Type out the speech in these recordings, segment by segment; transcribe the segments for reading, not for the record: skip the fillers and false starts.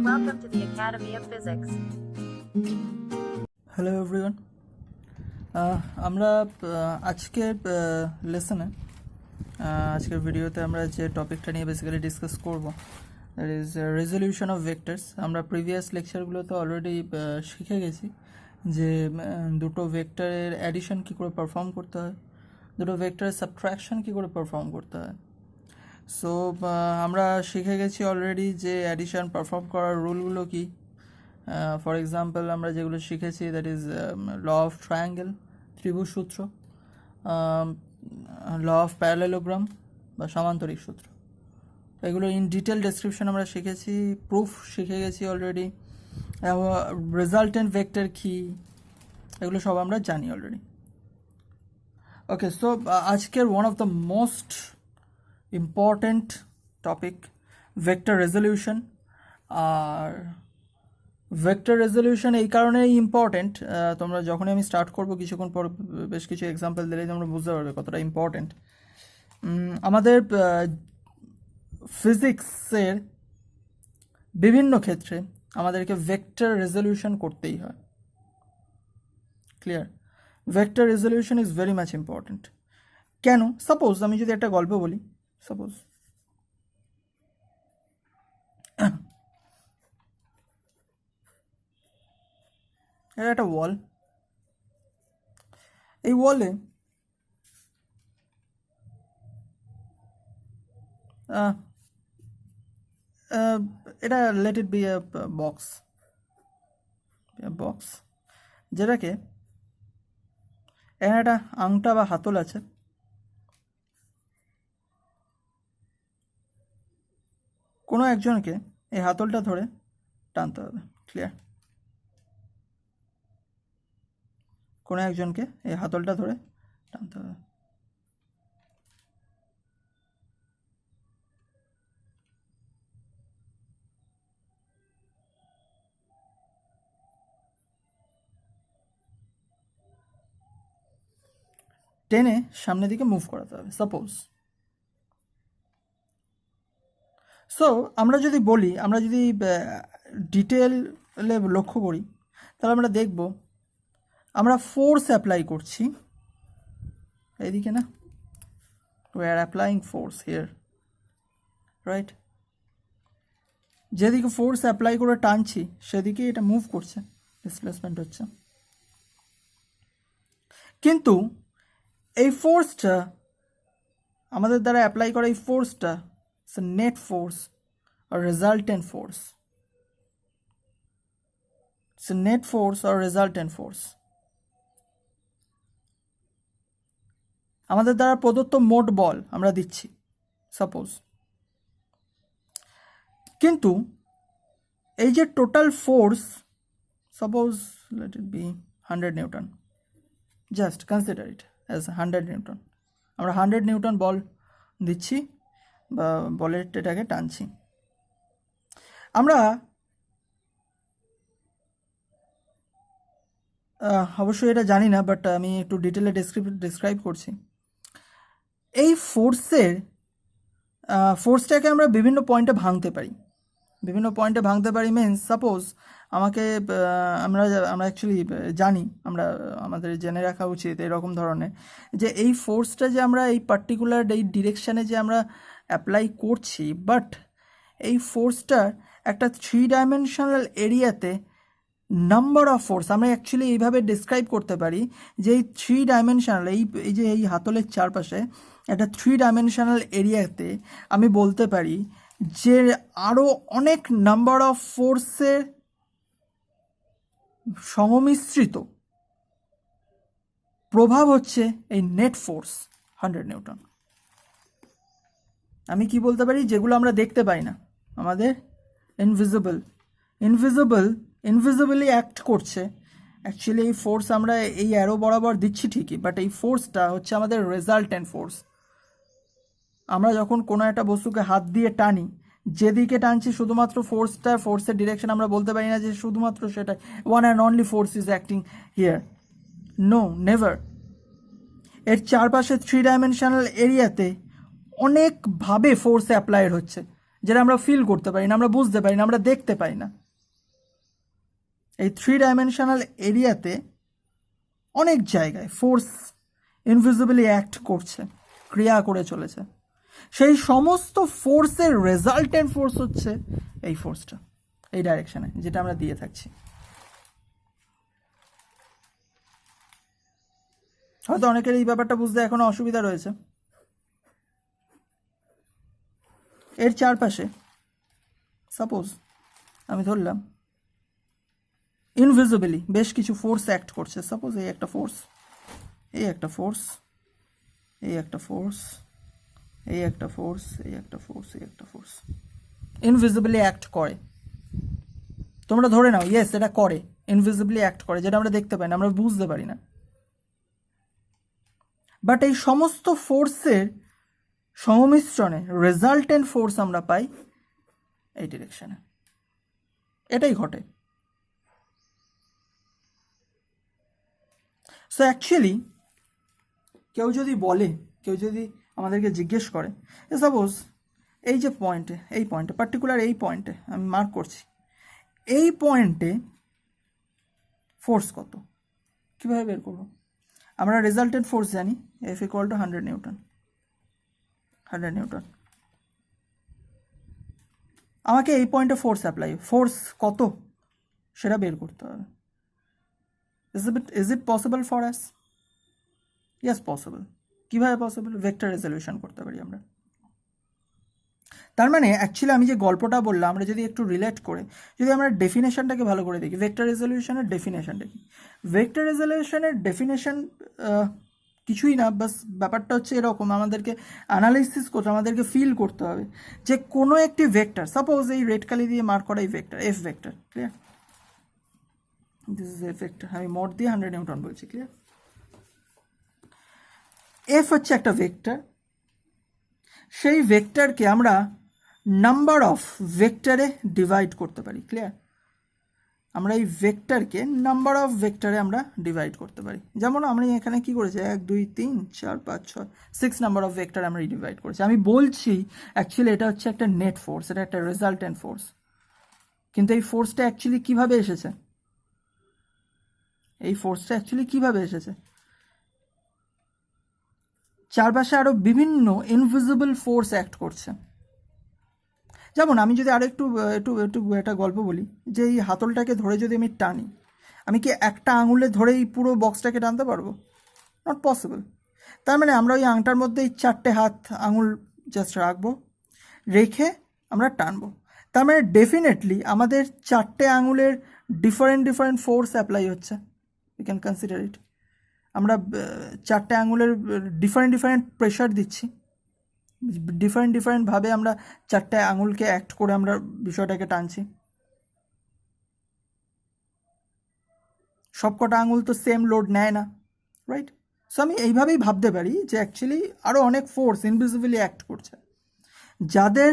Welcome to the Academy of Physics. Hello everyone, আমরা আজকের লেসনে আজকের ভিডিওতে আমরা যে টপিকটা নিয়ে বেসিক্যালি ডিসকাস করব that is resolution of vectors. আমরা প্রিভিয়াস লেকচারগুলোতে অলরেডি শিখে গেছি যে দুটো ভেক্টরের অ্যাডিশন কী করে পারফর্ম করতে হয়, দুটো ভেক্টরের সাবট্রাকশন কী করে পারফর্ম করতে হয়। সো আমরা শিখে গেছি অলরেডি যে অ্যাডিশন পারফর্ম করার রুলগুলো কী। ফর এক্সাম্পল আমরা যেগুলো শিখেছি that is law of triangle, ত্রিভুজ সূত্র, ল অফ প্যারালেলোগ্রাম বা সামান্তরিক সূত্র, এগুলো ইন ডিটেল ডেসক্রিপশন আমরা শিখেছি, প্রুফ শিখে গেছি অলরেডি, রেজাল্টেন্ট ভেক্টর কী, এগুলো সব আমরা জানি অলরেডি। ওকে, সো আজকের one of the most important topic vector resolution. আর ভেক্টর রেজলিউশন এই কারণেই ইম্পর্টেন্ট, তোমরা যখনই আমি স্টার্ট করবো কিছুক্ষণ পর বেশ কিছু এক্সাম্পল দিলেই তোমরা বুঝতে পারবে কতটা ইম্পর্টেন্ট। আমাদের ফিজিক্সের বিভিন্ন ক্ষেত্রে আমাদেরকে ভেক্টর রেজলিউশন করতেই হয়। Clear? Vector resolution is very much important. কেন? সাপোজ আমি যদি একটা গল্প বলি, সাপোজ এটা একটা ওয়াল, এই ওয়ালে এটা let it B A box যেটাকে এখানে একটা আংটা বা হাতল আছে, কোনো একজনকে এই হাতলটা ধরে টানতে হবে। ক্লিয়ার? কোনো একজনকে এই হাতলটা ধরে টানতে হবে। টেনে সামনের দিকে মুভ করাতে হবে সাপোজ। সো আমরা যদি বলি, আমরা যদি ডিটেলে লক্ষ্য করি, তাহলে আমরা দেখব আমরা ফোর্স অ্যাপ্লাই করছি এইদিকে, না? we are applying force here, right? যেদিকে ফোর্স অ্যাপ্লাই করে টানছি সেদিকে এটা মুভ করছে, ডিসপ্লেসমেন্ট হচ্ছে। কিন্তু এই ফোর্সটা আমাদের দ্বারা অ্যাপ্লাই করা এই ফোর্সটা নেট ফোর্স আর রেজাল্টেন্ট ফোর্স, নেট ফোর্স আর রেজাল্টেন্ট ফোর্স আমাদের দ্বারা প্রদত্ত মোট বল আমরা দিচ্ছি সাপোজ। কিন্তু এই যে total force, suppose let it be 100 Newton, just consider it as 100 Newton. আমরা 100 নিউটন বল দিচ্ছি বা বলের এটাকে টানছি। আমরা অবশ্যই এটা জানি না, বাট আমি একটু ডিটেলে ডিসক্রাইব করছি। এই ফোর্সটাকে আমরা বিভিন্ন পয়েন্টে ভাঙতে পারি। বিভিন্ন পয়েন্টে ভাঙতে পারি মিনস সাপোজ আমাকে আমরা অ্যাকচুয়ালি জানি, আমাদের জেনে রাখা উচিত এরকম ধরনের যে এই ফোর্সটা যে আমরা এই পার্টিকুলার এই ডিরেকশানে যে আমরা অ্যাপ্লাই করছি, বাট এই ফোর্সটার একটা 3 ডাইমেনশনাল এরিয়াতে নাম্বার অফ ফোর্স আমরা অ্যাকচুয়ালি এইভাবে ডিসক্রাইব করতে পারি যে এই 3 ডাইমেনশনাল এই যে এই হাতলের চারপাশে একটা 3 ডাইমেনশনাল এরিয়াতে আমি বলতে পারি যে আরও অনেক নাম্বার অফ ফোর্সের সংমিশ্রিত প্রভাব হচ্ছে এই নেট ফোর্স 100 নিউটন। আমি কি বলতে পারি, যেগুলো আমরা দেখতে পাই না, আমাদের ইনভিজিবলি অ্যাক্ট করছে। অ্যাকচুয়ালি এই ফোর্স আমরা এই অ্যারো বরাবর দিচ্ছি ঠিকই, বাট এই ফোর্সটা হচ্ছে আমাদের রেজাল্টেন্ট ফোর্স। আমরা যখন কোনো একটা বস্তুকে হাত দিয়ে টানি, যেদিকে টানছি শুধুমাত্র ফোর্সের ডিরেকশন আমরা বলতে পারি না যে শুধুমাত্র সেটা one and only force is acting here, no, never. এর চারপাশে 3 ডাইমেনশনাল এরিয়াতে অনেকভাবে ফোর্স অ্যাপ্লাইড হচ্ছে, যেটা আমরা ফিল করতে পারি না, আমরা বুঝতে পারি না, আমরা দেখতে পাই না। এই 3 ডাইমেনশনাল এরিয়াতে অনেক জায়গায় ফোর্স ইনভিজিবলি অ্যাক্ট করছে, ক্রিয়া করে চলেছে। সেই সমস্ত ফোর্সের রেজাল্টেন্ট ফোর্স হচ্ছে এই ফোর্সটা, এই ডাইরেকশনে যেটা আমরা দিয়ে থাকছি। হয়তো অনেকের এই ব্যাপারটা বুঝতে এখনো অসুবিধা রয়েছে। এর চারপাশে সাপোজ আমি ধরলাম ইনভিজিবলি বেশ কিছু ফোর্স অ্যাক্ট করছে। সাপোজ এই একটা ফোর্স, এই একটা ফোর্স, এই একটা ফোর্স, এই একটা ফোর্স, এই একটা ফোর্স, এই একটা ফোর্স ইনভিজিবলি অ্যাক্ট করে। তোমরা ধরে নাও ইয়েস এটা করে, ইনভিজিবলি অ্যাক্ট করে, যেটা আমরা দেখতে পাই না, আমরা বুঝতে পারি না। বাট এই সমস্ত ফোর্সের সংমিশ্রণে রেজাল্টেন্ট ফোর্স আমরা পাই এই ডিরেকশনে। এটাই ঘটে। সো অ্যাকচুয়ালি কেউ যদি আমাদেরকে জিজ্ঞেস করে, সাপোজ এই যে পয়েন্টে, এই পয়েন্টে পার্টিকুলার, এই পয়েন্টে আমি মার্ক করছি, এই পয়েন্টে ফোর্স কত, কীভাবে বের করবো? আমরা রেজাল্টেন্ট ফোর্স জানি F = 100 নিউটন। 100 নিউটন। আমাকে এই পয়েন্টে ফোর্স কত সেটা বের করতে হবে। Is it possible for us? Yes possible. কীভাবে পসিবল? ভেক্টর রেজলিউশন করতে পারি আমরা। তার মানে অ্যাকচুয়ালি আমি যে গল্পটা বললাম, আমরা যদি একটু রিলেট করে, যদি আমরা ডেফিনেশনটাকে ভালো করে দেখি, ভেক্টর রেজলিউশনের ডেফিনেশনটা কি? ভেক্টর রেজলিউশনের ডেফিনেশন কিছুই না, বাস ব্যাপারটা হচ্ছে এরকম, আমাদেরকে অ্যানালাইসিস করতে, আমাদেরকে ফিল করতে হবে যে কোনো একটি ভেক্টর, সাপোজ এই রেড কালি দিয়ে মার্ক করা এই vector, F vector, clear? This is F vector, আমি মোট দিয়ে 100 নিউটন বলছি, ক্লিয়ার? এফ হচ্ছে একটা ভেক্টর। সেই ভেক্টরকে আমরা নাম্বার অফ ভেক্টরে ডিভাইড করতে পারি, ক্লিয়ার? আমরা এই ভেক্টরকে নাম্বার অফ ভেক্টরে আমরা ডিভাইড করতে পারি। যেমন আমরা এখানে কি করেছি, 1 2 3 4 5 6 6 নাম্বার অফ ভেক্টর আমরা ডিভাইড করেছি। আমি বলছি অ্যাকচুয়ালি এটা হচ্ছে একটা নেট ফোর্স, এটা একটা রেজাল্টেন্ট ফোর্স। কিন্তু এই ফোর্সটা অ্যাকচুয়ালি কিভাবে এসেছে? চারপাশে আরো বিভিন্ন ইনভিজিবল ফোর্স অ্যাক্ট করছে। যেমন আমি যদি আরো একটু একটা গল্প বলি, যে এই হাতলটাকে ধরে যদি আমি টানি, আমি কি একটা আঙুলে ধরেই পুরো বক্সটাকে টানতে পারবো? Not possible. তার মানে আমরা ওই আংটার মধ্যে এই 4টে আঙুল জাস্ট রাখবো, রেখে আমরা টানবো। তার মানে ডেফিনেটলি আমাদের 4টে আঙুলের ডিফারেন্ট ফোর্স অ্যাপ্লাই হচ্ছে। We can consider it. আমরা 4টে আঙুলের ডিফারেন্ট প্রেশার দিচ্ছি, ডিফারেন্টভাবে আমরা 4টে আঙুলকে অ্যাক্ট করে আমরা বিষয়টাকে টানছি। সবকটা আঙুল তো সেম লোড নেয় না, রাইট? সো আমি এইভাবেই ভাবতে পারি যে অ্যাকচুয়ালি আরও অনেক ফোর্স ইনভিজিবলি অ্যাক্ট করছে, যাদের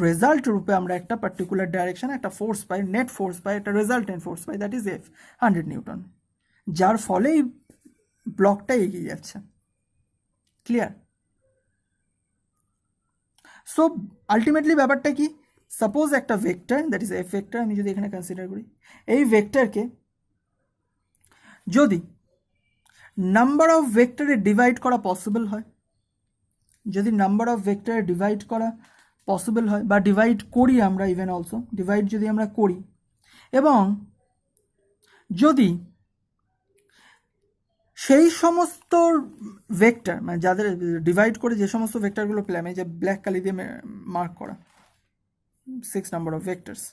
রেজাল্ট রূপে আমরা একটা পার্টিকুলার ডাইরেকশনে একটা ফোর্স পাই, নেট ফোর্স পাই, একটা resultant force pi, that is F 100 Newton, যার ফলে এই ব্লকটা এগিয়ে যাচ্ছে, ক্লিয়ার? সো আলটিমেটলি ব্যাপারটা কি? সাপোজ একটা vector, that is F vector, আমি যদি এখানে কনসিডার করি, এই ভেক্টরকে যদি নাম্বার অফ ভেক্টরে ডিভাইড করা পসিবল হয়, যদি নাম্বার অফ ভেক্টরে ডিভাইড করা পসিবল হয়, বা ডিভাইড করি আমরা, ইভেন অলসো ডিভাইড যদি আমরা করি, এবং যদি সেই সমস্ত ভেক্টর, মানে যাদের ডিভাইড করে যে সমস্ত ভেক্টরগুলো পেলাম, এই যে ব্ল্যাক কালি দিয়ে মার্ক করা 6 নাম্বার অফ ভেক্টরস,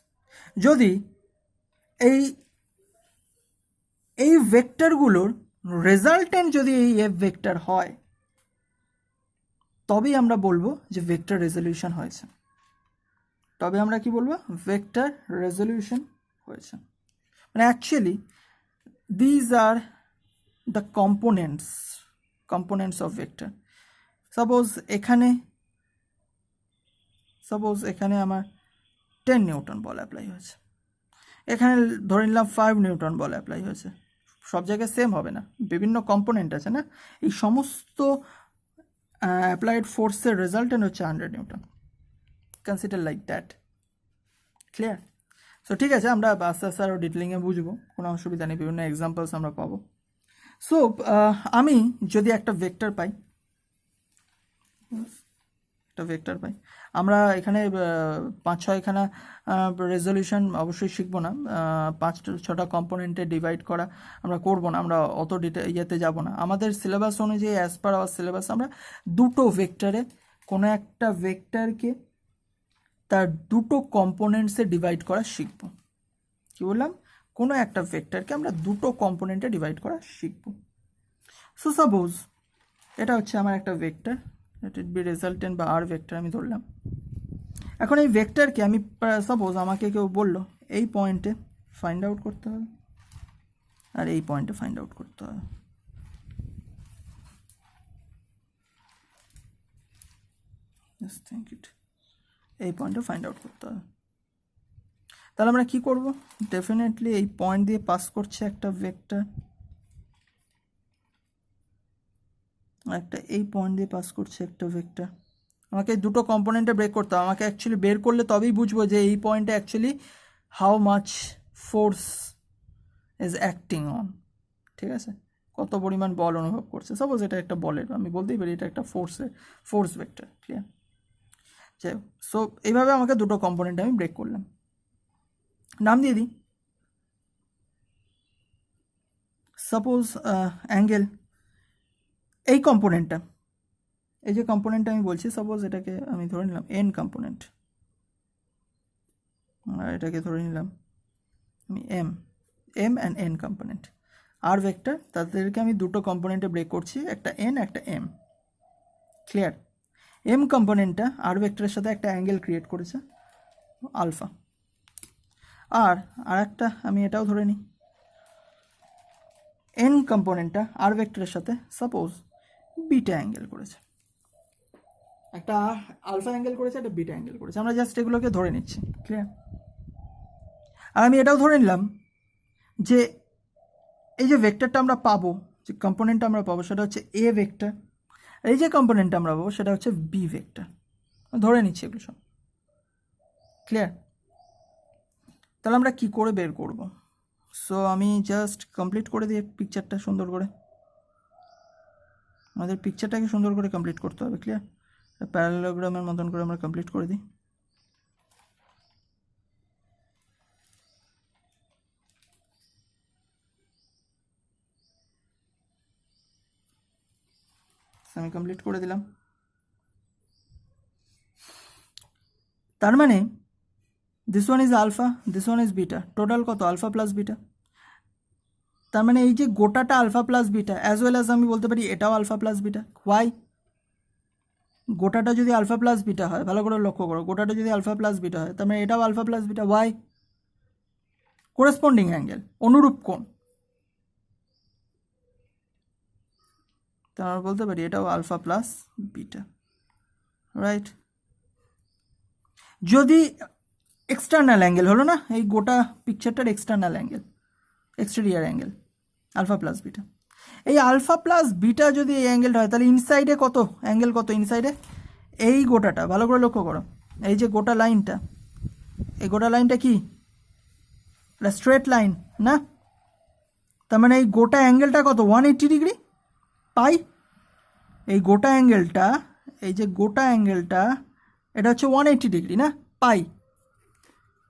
যদি এই ভেক্টরগুলোর রেজাল্টেন্ট যদি এই এফ ভেক্টর হয়, তবেই আমরা বলবো যে ভেক্টর রেজলিউশন হয়েছে। তবে আমরা কি বলবো? ভেক্টর রেজলিউশন হয়েছে। মানে actually these are the components of vector. Suppose এখানে আমার 10 নিউটন বল অ্যাপ্লাই হয়েছে, এখানে ধরে নিলাম 5 নিউটন বল অ্যাপ্লাই হয়েছে। সব জায়গায় সেম হবে না, বিভিন্ন কম্পোনেন্ট আছে না? এই সমস্ত অ্যাপ্লাইড ফোর্সের রেজাল্টেন্ট হচ্ছে 100 Newton. Consider like that. Clear? So ঠিক আছে, আমরা আস্তে আস্তে আরও ডিটেলিংয়ে বুঝবো, কোনো অসুবিধা নেই, বিভিন্ন এক্সাম্পলস আমরা পাবো। সো আমি যদি একটা ভেক্টর পাই, আমরা এখানে 5-6খানা রেজলিউশন অবশ্যই শিখবো না, 5-6টা কম্পোনেন্টে ডিভাইড করা আমরা করবো না, আমরা অত ইয়েতে যাব না। আমাদের সিলেবাস অনুযায়ী, অ্যাজ পার আওয়ার সিলেবাস, আমরা দুটো ভেক্টরে, কোনো একটা ভেক্টরকে তার দুটো কম্পোনেন্টসে ডিভাইড করা শিখব। কি বললাম? কোনো একটা ভেক্টরকে আমরা দুটো কম্পোনেন্টে ডিভাইড করা শিখব। সো সাপোজ এটা হচ্ছে আমার একটা vector, let it be resultant বা আর ভেক্টর আমি ধরলাম। এখন এই ভেক্টরকে আমি সাপোজ আমাকে কেউ বললো এই পয়েন্টে ফাইন্ড আউট করতে হবে আর এই পয়েন্টে ফাইন্ড আউট করতে হবে। জাস্ট থিংক ইট, এই পয়েন্টে ফাইন্ড আউট করতে হবে। তাহলে আমরা কি করব? ডেফিনেটলি এই পয়েন্ট দিয়ে পাস করছে একটা ভেক্টর, একটা এই পয়েন্ট দিয়ে পাস করছে একটা ভেক্টর। আমাকে দুটো কম্পোনেন্টে ব্রেক করতে হবে। আমাকে অ্যাকচুয়ালি বের করলে তবেই বুঝবো যে এই পয়েন্টে actually how much force is acting on. ঠিক আছে, কত পরিমাণ বল অনুভব করছে। সাপোজ এটা একটা বলের, আমি বলতেই পারি এটা একটা ফোর্স ভেক্টর। ক্লিয়ার? যাই হোক, সো এইভাবে আমাকে দুটো কম্পোনেন্ট আমি ব্রেক করলাম। নাম দিয়ে দিই, সাপোজ অ্যাঙ্গেল, এই কম্পোনেন্টটা, এই যে কম্পোনেন্টটা আমি বলছি, সাপোজ এটাকে আমি ধরে নিলাম এন কম্পোনেন্ট, আর এটাকে ধরে নিলাম আমি M and N component. R vector, তাদেরকে আমি দুটো কম্পোনেন্টে ব্রেক করছি, একটা এন একটা এম। ক্লিয়ার? এম কম্পোনেন্টটা আর ভেক্টরের সাথে একটা অ্যাঙ্গেল ক্রিয়েট করেছে আলফা, আর একটা আমি এটাও ধরে নিই, এন কম্পোনেন্টটা আর ভেক্টরের সাথে সাপোজ বিটা অ্যাঙ্গেল করেছে, একটা আলফা অ্যাঙ্গেল করেছে, একটা বিটা অ্যাঙ্গেল করেছে। আমরা জাস্ট এগুলোকে ধরে নিচ্ছি। ক্লিয়ার? আর আমি এটাও ধরে নিলাম যে এই যে ভেক্টরটা আমরা পাবো, যে কম্পোনেন্টটা আমরা পাবো সেটা হচ্ছে এ ভেক্টর, এই যে কম্পোনেন্টটা আমরা পাবো সেটা হচ্ছে বি ভেক্টর। ধরে নিচ্ছি এগুলো সব। ক্লিয়ার? তাহলে আমরা কি করে বের করব? সো আমি জাস্ট কমপ্লিট করে দিই পিকচারটা সুন্দর করে। আমাদের পিকচারটাকে সুন্দর করে কমপ্লিট করতে হবে। ক্লিয়ার? প্যারালোগ্রামের মতন করে আমরা কমপ্লিট করে দিই। আমি কমপ্লিট করে দিলাম। তার মানে this one is alpha, this one is beta, total কত? Alpha plus beta. তার মানে এই যে গোটাটা alpha plus beta, as well as আমি বলতে পারি এটাও আলফা প্লাস বিটা। ওয়াই? গোটাটা যদি আলফা প্লাস বিটা হয়, ভালো করে লক্ষ্য করো, গোটাটা যদি আলফা প্লাস বিটা হয় তার মানে এটাও alpha plus beta. Why? Corresponding angle, অনুরূপ কোণ। তার বলতে পারি এটাও আলফা প্লাস বিটা। রাইট? যদি এক্সটার্নাল অ্যাঙ্গেল হলো না, এই গোটা পিকচারটার external angle, exterior angle, alpha plus beta. এই আলফা প্লাস বিটা যদি এই অ্যাঙ্গেলটা হয় তাহলে ইনসাইডে কত অ্যাঙ্গেল? কত ইনসাইডে? এই গোটাটা ভালো করে লক্ষ্য করো, এই যে গোটা লাইনটা, এই গোটা লাইনটা কি স্ট্রেট লাইন না? তার মানে এই গোটা অ্যাঙ্গেলটা কত? 180 ডিগ্রি পাই। এই গোটা অ্যাঙ্গেলটা, এই যে গোটা অ্যাঙ্গেলটা, এটা হচ্ছে 180 ডিগ্রি না? পাই।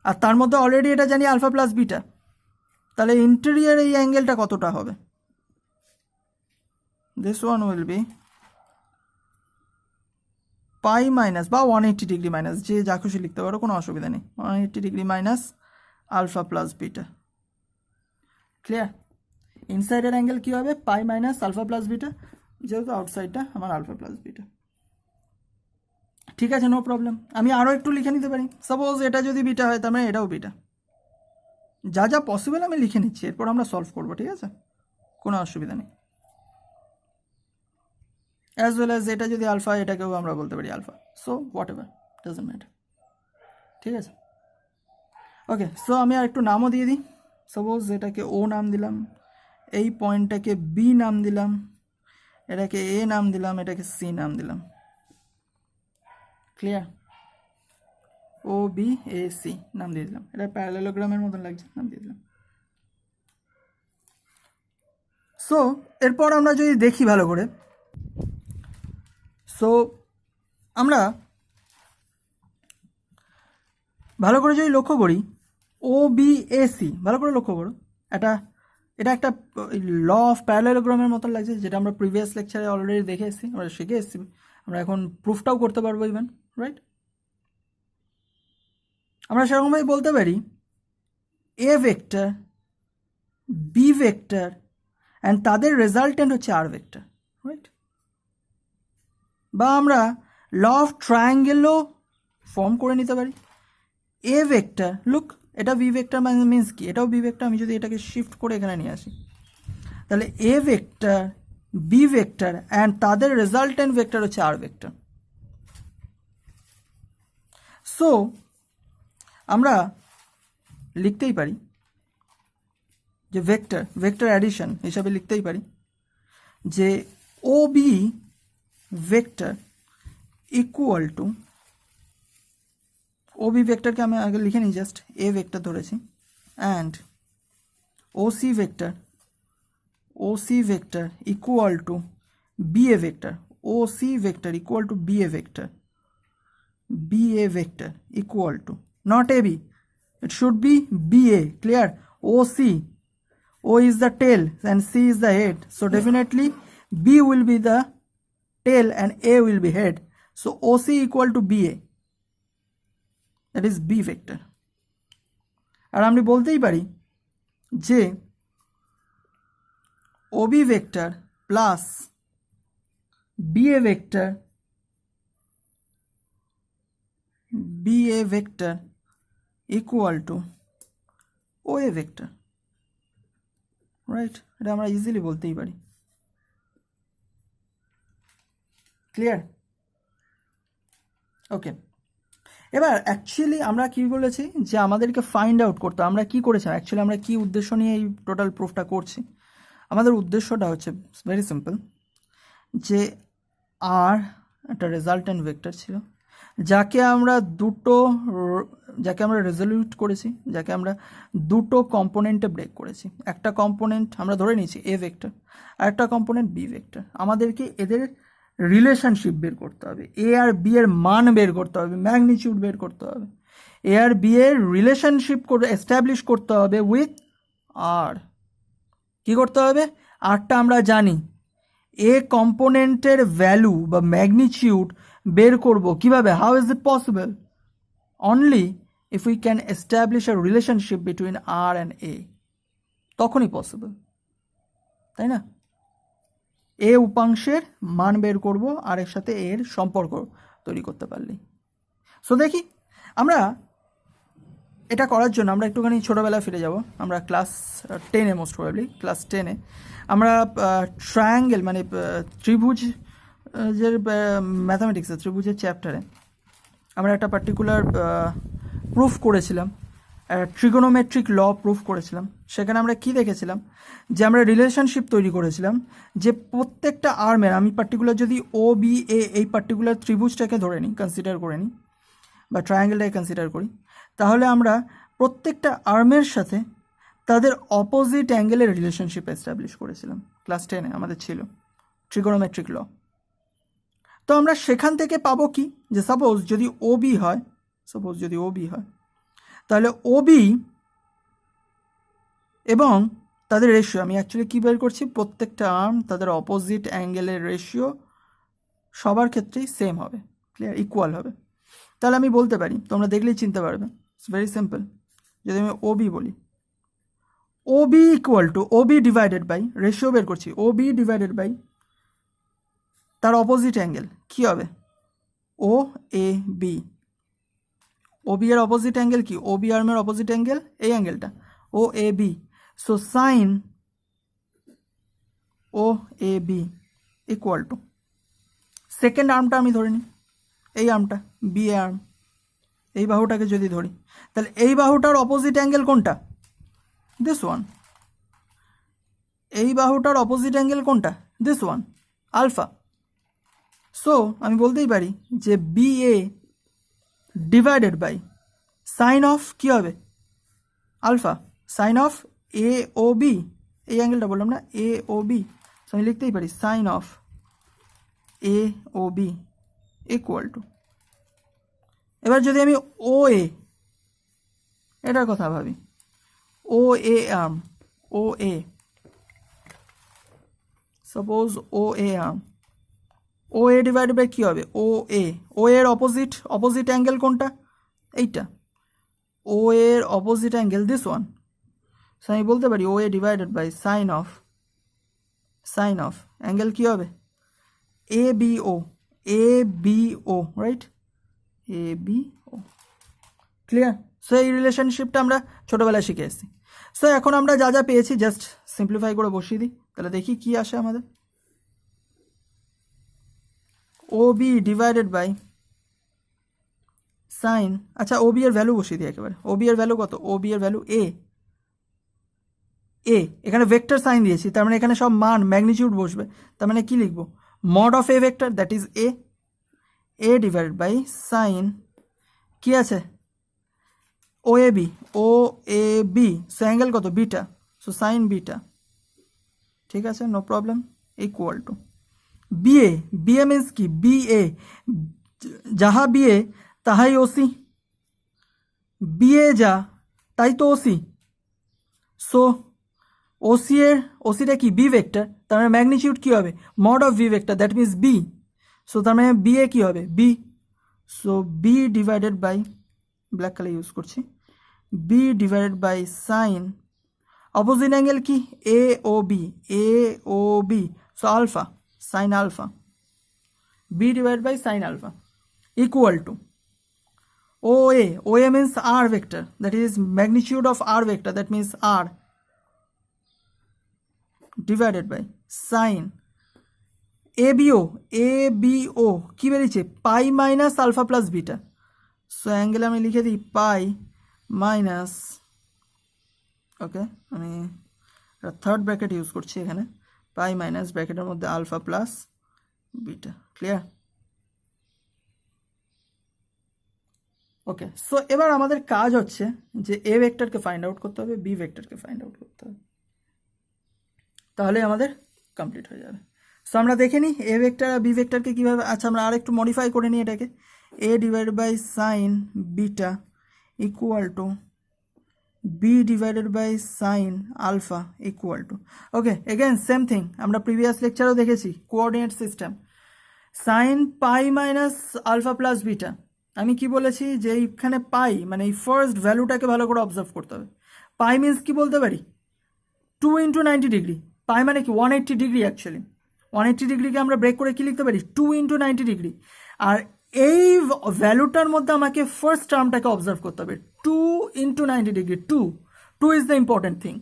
আর তার মধ্যে অলরেডি এটা জানি আলফা প্লাস বিটা, তাহলে ইন্টেরিয়ার এই অ্যাঙ্গেলটা কতটা হবে? This one will be pi minus বা 180 ডিগ্রি মাইনাস, যে যা খুশি লিখতে পারো, কোনো অসুবিধা নেই। 180 degree minus alpha plus beta. Clear? ইনসাইডের অ্যাঙ্গেল কী হবে? Pi minus alpha plus beta, যেহেতু আউটসাইডটা আমার আলফা প্লাস বিটা। ঠিক আছে, নো প্রবলেম। আমি আরও একটু লিখে নিতে পারি, সাপোজ এটা যদি বিটা হয় তার মানে এটাও বিটা। যা যা পসিবল আমি লিখে নিচ্ছি, এরপর আমরা সলভ করবো। ঠিক আছে, কোনো অসুবিধা নেই। অ্যাজ ওয়েল অ্যাজ এটা যদি আলফা, এটাকেও আমরা বলতে পারি alpha. So whatever, doesn't matter. ঠিক আছে, ওকে। সো আমি আর একটু নামও দিয়ে দিই। সাপোজ এটাকে ও নাম দিলাম, এই পয়েন্টটাকে বি নাম দিলাম, এটাকে এ নাম দিলাম, এটাকে সি নাম দিলাম। Clear? O B A C নাম দিয়ে দিলাম, এটা প্যারালেলোগ্রামের মতন লাগছে, নাম দিয়ে দিলাম। সো এরপর আমরা যদি দেখি ভালো করে, সো আমরা ভালো করে যদি লক্ষ্য করি ও বি এ সি, ভালো করে লক্ষ্য করো, এটা একটা ল অফ প্যারালেলোগ্রামের মতন লাগছে, যেটা আমরা প্রিভিয়াস লেকচারে অলরেডি দেখে এসেছি, আমরা শিখে এসেছি, আমরা এখন প্রুফটাও করতে পারবো ইভেন, রাইট? আমরা সেরকমভাবে বলতে পারি A vector, B vector and তাদের রেজাল্টেন্ট হচ্ছে আর ভেক্টর, রাইট? বা আমরা ল অফ ট্রায়াঙ্গেলও ফর্ম করে নিতে পারি। এ ভেক্টর, লুক, এটা বি ভেক্টর মিনস কি, এটাও বি ভেক্টর, আমি যদি এটাকে শিফট করে এখানে নিয়ে আসি, তাহলে A vector, B vector and তাদের রেজাল্টেন্ট ভেক্টর হচ্ছে আর ভেক্টর। সো আমরা লিখতেই পারি যে ভেক্টর অ্যাডিশন হিসাবে লিখতেই পারি যে O B vector equal to, O B ভেক্টরকে আমি আগে লিখে নিই, জাস্ট এ ভেক্টর ধরেছি, and O C vector equal to B A vector, O C vector equal to B A vector, B A vector equal to, not AB, it should be BA, clear? OC, O is the tail and C is the head, so definitely B will be the tail and A will be head, so OC equal to BA, that is B vector. আর আমরা বলতেই পারি যে OB vector plus BA vector equal to OA vector, right? এটা আমরা easily বলতেই পারি, clear? ওকে, এবার actually আমরা কি বলেছি যে আমাদেরকে ফাইন্ড আউট করতে, আমরা কি করেছিলাম অ্যাকচুয়ালি, আমরা কি উদ্দেশ্য নিয়ে এই টোটাল প্রুফটা করছি? আমাদের উদ্দেশ্যটা হচ্ছে ভেরি সিম্পল, যে আর একটা রেজাল্টেন্ট ভেক্টর ছিল, যাকে আমরা রেজলিউট করেছি, যাকে আমরা দুটো কম্পোনেন্টে ব্রেক করেছি। একটা কম্পোনেন্ট আমরা ধরে নিয়েছি এ ভেক্টর, আর একটা কম্পোনেন্ট বি ভেক্টর। আমাদেরকে এদের রিলেশনশিপ বের করতে হবে, এ আর বি এর মান বের করতে হবে, ম্যাগনিটিউড বের করতে হবে, এ আর বি এর রিলেশনশিপ এস্টাবলিশ করতে হবে উইথ আর। কি করতে হবে? আরটা আমরা জানি, এ কম্পোনেন্টের ভ্যালু বা ম্যাগনিটিউড বের করব কিভাবে? How is it possible? Only if we can establish a relationship between R and A, তখনই পসিবল, তাই না? এ উপাংশের মান বের করব আর এর সাথে এর সম্পর্ক তৈরি করতে পারলেই। সো দেখি, আমরা এটা করার জন্য আমরা একটুখানি ছোটোবেলায় ফিরে যাব। আমরা ক্লাস 10-এ, মোস্ট প্রবাবলি ক্লাস 10-এ আমরা ট্রায়াঙ্গেল মানে ত্রিভুজের ম্যাথামেটিক্সে, ত্রিভুজের চ্যাপ্টারে আমরা একটা পার্টিকুলার প্রুফ করেছিলাম, ট্রিগোনোমেট্রিক ল প্রুফ করেছিলাম। সেখানে আমরা কি দেখেছিলাম? যে আমরা রিলেশনশিপ তৈরি করেছিলাম যে প্রত্যেকটা আর্মের, আমি পার্টিকুলার যদি ও বি এ এই পার্টিকুলার ত্রিভুজটাকে ধরে নিই, কনসিডার করে নিই, বা ট্রায়াঙ্গেলটাকে কনসিডার করি, তাহলে আমরা প্রত্যেকটা আর্মের সাথে তাদের অপোজিট অ্যাঙ্গেলের রিলেশনশিপ এস্টাবলিশ করেছিলাম। ক্লাস 10-এ আমাদের ছিল ট্রিগোনোমেট্রিক ল। তো আমরা সেখান থেকে পাবো কি, যে সাপোজ যদি ও বি হয়, তাহলে ও বি এবং তাদের রেশিও, আমি অ্যাকচুয়ালি কী বের করছি, প্রত্যেকটা আর্ম তাদের অপোজিট অ্যাঙ্গেলের রেশিও সবার ক্ষেত্রেই সেম হবে, ক্লিয়ার, ইকুয়াল হবে। তাহলে আমি বলতে পারি, তোমরা দেখলেই চিনতে পারবে, ইটস ভেরি সিম্পল। যদি আমি ও বি বলি, O B equal to O B divided by, ratio বের করছি, ও বি ডিভাইডেড বাই তার অপোজিট অ্যাঙ্গেল কী হবে? O A B. O B এর অপোজিট অ্যাঙ্গেল কি? ও বি আর্মের অপোজিট অ্যাঙ্গেল এই অ্যাঙ্গেলটা, O A B. So sine O A B equal to, second আর্মটা আমি ধরে নিই, এই আর্মটা বি এ আর্ম, এই বাহুটাকে যদি ধরি, তাহলে এই বাহুটার অপোজিট অ্যাঙ্গেল কোনটা? This one. এই বাহুটার অপোজিট অ্যাঙ্গেল কোনটা? This one, alpha. সো আমি বলতেই পারি যে B A divided by sine of কী হবে alpha, sine of A O B, এই অ্যাঙ্গেলটা বললাম না, এ ও বি, আমি লিখতেই পারি sine of A O B equal to, এবার যদি আমি ও এ এটার কথা ভাবি, O A arm, O A, suppose O A arm, O A divided by কী হবে ও এ, ও এর অপোজিট অ্যাঙ্গেল কোনটা, এইটা, ও এর opposite angle this one, so আমি বলতে পারি O A divided by sine of angle কী হবে A B O, right, A B O, clear. So এই রিলেশনশিপটা আমরা ছোটোবেলায় শিখে এসেছি। সো এখন আমরা যা যা পেয়েছি জাস্ট সিম্পলিফাই করে বসিয়ে দিই, তাহলে দেখি কি আসে আমাদের। ও বি ডিভাইডেড বাই সাইন, আচ্ছা ও বি এর ভ্যালু বসিয়ে দিই একেবারে, ও বি এর ভ্যালু কত, ও বি এর ভ্যালু এ, এখানে ভেক্টর সাইন দিয়েছি, তার মানে এখানে সব মান ম্যাগনিটিউড বসবে, তার মানে কি লিখবো mod of A vector that is A divided by sine কি আছে O A B, so angle কত বিটা, সো সাইন বিটা, ঠিক আছে no problem, equal to BA means কি বিএ, যাহা বিএ তাহাই ওসি, বিএ যা তাই তো ওসি, সো ওসিটা কি বি ভেক্টর, তার মানে ম্যাগনিটিউড কী হবে mod of V vector that means B, so তার মানে বি এ কী হবে B, so B divided by, black colour use করছি, B divided by sine, opposite angle কি A O B, so alpha, sine alpha, B divide by sine alpha equal to O A means R vector that is magnitude of R vector that means R divided by sine A B O কী বেরিয়েছে পাই minus alpha plus beta, so angle আমি লিখে দিই পাই minus, ওকে আমি third bracket use করছি এখানে, পাই minus ব্র্যাকেটের মধ্যে আলফা প্লাস বিটা, ক্লিয়ার। ওকে, সো এবার আমাদের কাজ হচ্ছে যে এ ভেক্টরকে ফাইন্ড আউট করতে হবে, বি ভেক্টরকে ফাইন্ড আউট করতে হবে, তাহলে আমাদের কমপ্লিট হয়ে যাবে। সো আমরা দেখে নিই এ ভেক্টর আর বি ভেক্টরকে কীভাবে, আচ্ছা আমরা আরেকটু মডিফাই করে নিই এটাকে, A divide by sine beta equal to B divided by sine alpha equal to, okay again same thing আমরা প্রিভিয়াস লেকচারেও দেখেছি coordinate system, sine pi minus alpha plus beta, আমি কি বলেছি যে এইখানে পাই মানে এই ফার্স্ট ভ্যালুটাকে ভালো করে অবজার্ভ করতে হবে, পাই মিনস কি বলতে পারি 2 × 90 ডিগ্রি, পাই মানে কি 180 ডিগ্রি, অ্যাকচুয়ালি 180 ডিগ্রিকে আমরা ব্রেক করে কি লিখতে পারি 2 × 90 ডিগ্রি, আর এই ভ্যালুটার মধ্যে আমাকে ফার্স্ট টার্মটাকে অবজার্ভ করতে হবে 2 × 90 degree, 2 is the important thing,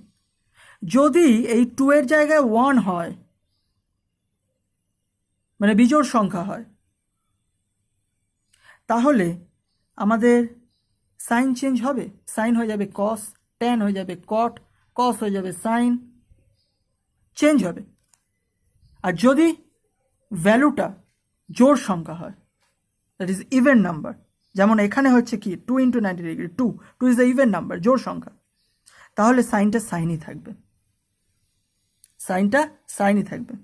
যদি এই 2 এর জায়গায় 1 হয় মানে বিজোড় সংখ্যা হয়, তাহলে আমাদের সাইন চেঞ্জ হবে, সাইন হয়ে যাবে কস, ট্যান হয়ে যাবে কট, কস হয়ে যাবে সাইন, চেঞ্জ হবে। আর যদি ভ্যালুটা জোড় সংখ্যা হয় দ্যাট ইজ ইভেন নাম্বার, যেমন এখানে হচ্ছে কি 2 × 90 degree, 2 is the even number, জোড় সংখ্যা, তাহলে সাইনটা সাইনই থাকবে, সাইনটা সাইনই থাকবে।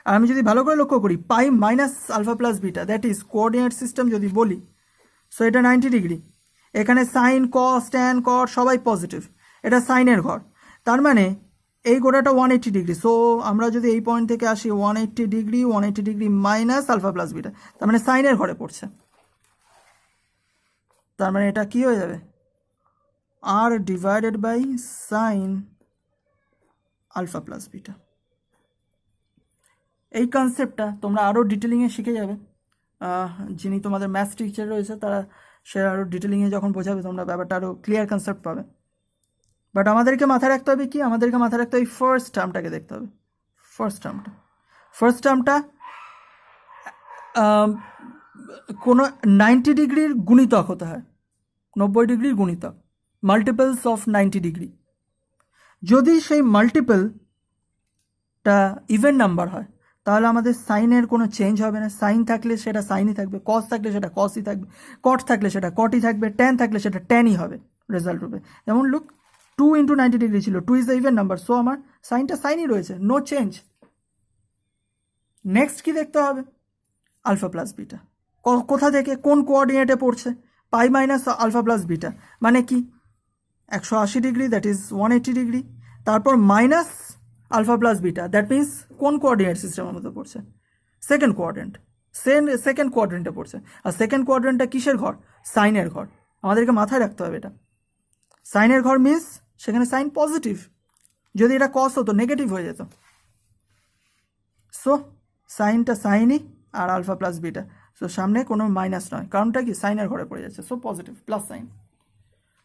আর আমি যদি ভালো করে লক্ষ্য করি pi minus alpha plus beta that is coordinate system যদি বলি, সো এটা 90 ডিগ্রি, এখানে সাইন কস ট্যান কট সবাই পজিটিভ, এটা সাইনের ঘর, তার মানে এই গোটাটা 180 ডিগ্রি, সো আমরা যদি এই পয়েন্ট থেকে আসি 180 degree minus alpha plus beta, তার মানে সাইনের ঘরে পড়ছে, তার মানে এটা কি হয়ে যাবে R divided by sine alpha plus beta. এই কনসেপ্টটা তোমরা আরও ডিটেলিংয়ে শিখে যাবে, যিনি তোমাদের ম্যাথস টিচার রয়েছে তারা সে আরও ডিটেলিংয়ে যখন বোঝাবে তোমরা ব্যাপারটা আরও ক্লিয়ার কনসেপ্ট পাবে। বাট আমাদেরকে মাথায় রাখতে হবে কি, আমাদেরকে মাথায় রাখতে হবে ফার্স্ট টার্মটাকে দেখতে হবে, ফার্স্ট টার্মটা কোনো 90 ডিগ্রির গুণিতক হতে হয়, 90 ডিগ্রির গুণিতক, মাল্টিপলস অফ 90 ডিগ্রি, যদি সেই মাল্টিপলটা ইভেন নাম্বার হয় তাহলে আমাদের সাইনের কোনো চেঞ্জ হবে না। সাইন থাকলে সেটা সাইনই থাকবে, কস থাকলে সেটা কসই থাকবে, কট থাকলে সেটা কটই থাকবে, ট্যান থাকলে সেটা ট্যানই হবে রেজাল্ট রূপে। যেমন লুক 2 × 90 ডিগ্রি ছিল, 2 is the even number, so আমার সাইনটা সাইনই রয়েছে, নো চেঞ্জ। নেক্সট কি দেখতে হবে? আলফা প্লাস বিটা কোথা থেকে কোন কোঅর্ডিনেটে পড়ছে? Pi minus alpha plus beta মানে কি 180 ডিগ্রি, দ্যাট ইজ 180 ডিগ্রি, তারপর minus alpha plus beta, that means কোন কোঅর্ডিনেট সিস্টেমের মধ্যে পড়ছে? সেকেন্ড কোয়াড্রেন্ট, সেকেন্ড কোয়াড্রেন্টে পড়ছে। আর সেকেন্ড কোয়াড্রেন্টটা কিসের ঘর? সাইনের ঘর। আমাদেরকে মাথায় রাখতে হবে এটা। সাইনের ঘর মিন্স সেখানে সাইন পজিটিভ, যদি এটা কস হতো নেগেটিভ হয়ে যেত। সো সাইনটা সাইনই আর আলফা প্লাস বিটা, সো সামনে কোনো মাইনাস নয়, কারণটা কি সাইনের ঘরে পড়ে যাচ্ছে, so positive plus sign.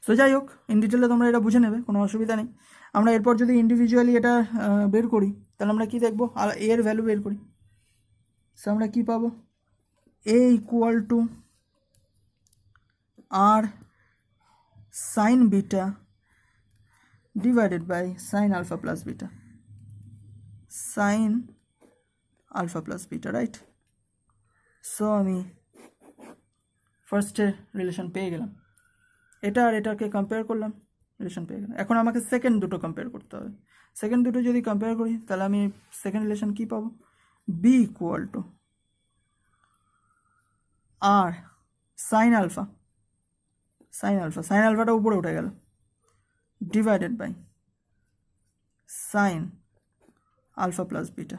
So যাই হোক, ইন ডিটেলে তোমরা এটা বুঝে নেবে, কোনো অসুবিধা নেই। আমরা এরপর যদি ইন্ডিভিজুয়ালি এটা বের করি তাহলে আমরা কি দেখবো? আর এ এর ভ্যালু বের করি। সো আমরা কি পাবো? A equal to R sine beta divided by sine alpha plus beta, sine alpha plus beta, right? So আমি ফার্স্টের রিলেশন পেয়ে গেলাম, এটা আর এটাকে কম্পেয়ার করলাম, রিলেশন পেয়ে গেলাম। এখন আমাকে সেকেন্ড দুটো কম্পেয়ার করতে হবে। সেকেন্ড দুটো যদি কম্পেয়ার করি তাহলে আমি সেকেন্ড রিলেশন কী পাবো? B equal to R sine alpha, sine আলফাটা উপরে উঠে গেল, divided by sine alpha plus beta.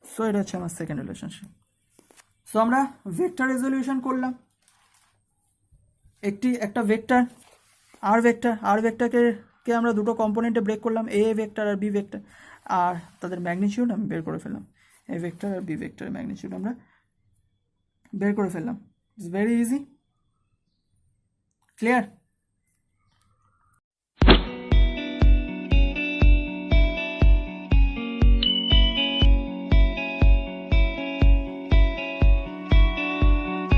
So এটা হচ্ছে আমার সেকেন্ড রিলেশনশিপ। সো আমরা ভেক্টর রেজলিউশন করলাম। একটা ভেক্টর আর ভেক্টরকে আমরা দুটো কম্পোনেন্টে ব্রেক করলাম, এ ভেক্টর আর বি ভেক্টর, আর তাদের ম্যাগনিটিউড আমি বের করে ফেললাম। এ ভেক্টর আর বি ভেক্টরের ম্যাগনিটিউড আমরা বের করে ফেললাম। It's very easy, clear?